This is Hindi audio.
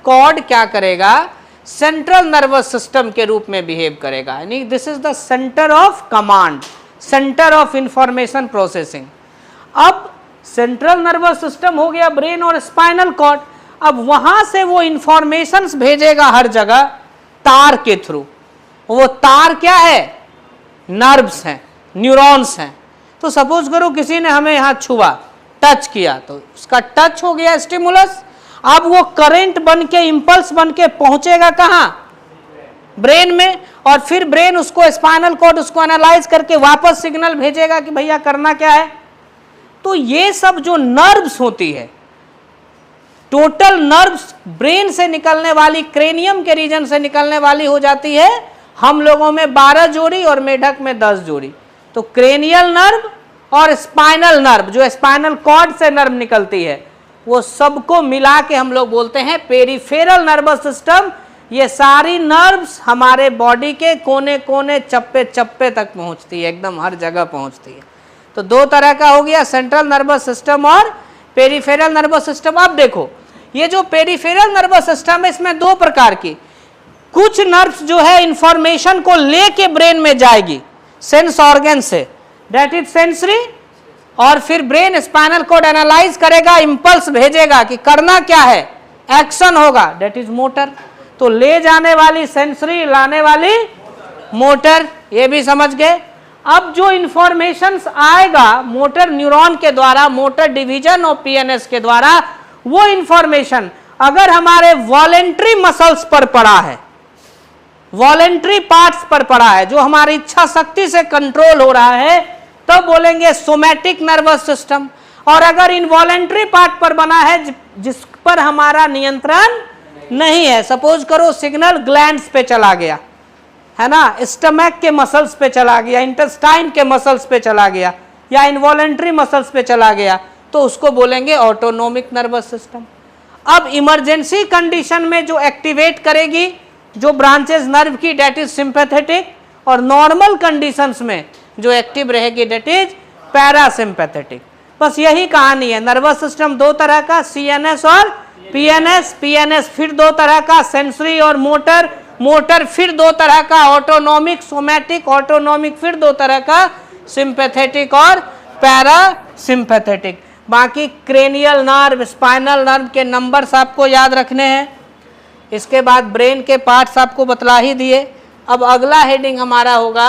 कॉर्ड क्या करेगा, सेंट्रल नर्वस सिस्टम के रूप में बिहेव करेगा, यानी this is the centre of command, centre of information processing. अब सेंट्रल नर्वस सिस्टम हो गया ब्रेन और स्पाइनल कॉर्ड, अब वहां से वो इंफॉर्मेशंस भेजेगा हर जगह तार के थ्रू। वो तार क्या है, नर्व्स हैं, न्यूरॉन्स हैं। तो सपोज करो किसी ने हमें यहां छुआ, टच किया, तो उसका टच हो गया स्टिमुलस। अब वो करंट बन के, इंपल्स बन के पहुंचेगा कहां, ब्रेन में, और फिर ब्रेन उसको, स्पाइनल कॉर्ड उसको एनालाइज करके वापस सिग्नल भेजेगा कि भैया करना क्या है। तो ये सब जो नर्व्स होती है, टोटल नर्व्स ब्रेन से निकलने वाली, क्रेनियम के रीजन से निकलने वाली हो जाती है हम लोगों में 12 जोड़ी और मेढक में 10 जोड़ी। तो क्रेनियल नर्व और स्पाइनल नर्व, जो स्पाइनल कॉर्ड से नर्व निकलती है, वो सबको मिला के हम लोग बोलते हैं पेरिफेरल नर्वस सिस्टम। ये सारी नर्व्स हमारे बॉडी के कोने कोने, चप्पे चप्पे तक पहुंचती है, एकदम हर जगह पहुंचती है। तो दो तरह का हो गया, सेंट्रल नर्वस सिस्टम और पेरिफेरल नर्वस सिस्टम। अब देखो ये जो पेरिफेरल नर्वस सिस्टम है, इसमें दो प्रकार की, कुछ नर्व्स जो है इंफॉर्मेशन को लेके ब्रेन में जाएगी सेंस ऑर्गन से, दैट इज सेंसरी, और फिर ब्रेन स्पाइनल कॉर्ड एनालाइज करेगा, इंपल्स भेजेगा कि करना क्या है, एक्शन होगा, दैट इज मोटर। तो ले जाने वाली सेंसरी, लाने वाली मोटर, ये भी समझ गए। अब जो इंफॉर्मेशन आएगा मोटर न्यूरॉन के द्वारा, मोटर डिवीजन और पीएनएस के द्वारा, वो इंफॉर्मेशन अगर हमारे वॉलेंट्री मसल्स पर पड़ा है, वॉलेंट्री पार्ट्स पर पड़ा है, जो हमारी इच्छा शक्ति से कंट्रोल हो रहा है, तब तो बोलेंगे सोमैटिक नर्वस सिस्टम। और अगर इनवॉलेंट्री पार्ट पर बना है, जिस पर हमारा नियंत्रण नहीं है, सपोज करो सिग्नल ग्लैंड्स पे चला गया है ना, स्टमक के मसल्स पे चला गया, इंटेस्टाइन के मसल्स पे चला गया, या इनवॉलेंट्री मसल्स पे चला गया, तो उसको बोलेंगे ऑटोनोमिक नर्वस सिस्टम। अब इमरजेंसी कंडीशन में जो एक्टिवेट करेगी जो ब्रांचेस नर्व की, डेट इज सिंपैथेटिक, और नॉर्मल कंडीशंस में जो एक्टिव रहेगी डेट इज पैरासिम्पैथेटिक। बस यही कहानी है। नर्वस सिस्टम दो तरह का, सीएनएस और पीएनएस, पीएनएस फिर दो तरह का, सेंसरी और मोटर, मोटर फिर दो तरह का, ऑटोनोमिक, सोमैटिक, ऑटोनोमिक फिर दो तरह का, सिंपैथेटिक और पैरासिम्पैथेटिक। बाकी क्रेनियल नर्व, स्पाइनल नर्व के नंबर्स आपको याद रखने हैं। इसके बाद ब्रेन के पार्ट्स आपको बतला ही दिए। अब अगला हेडिंग हमारा होगा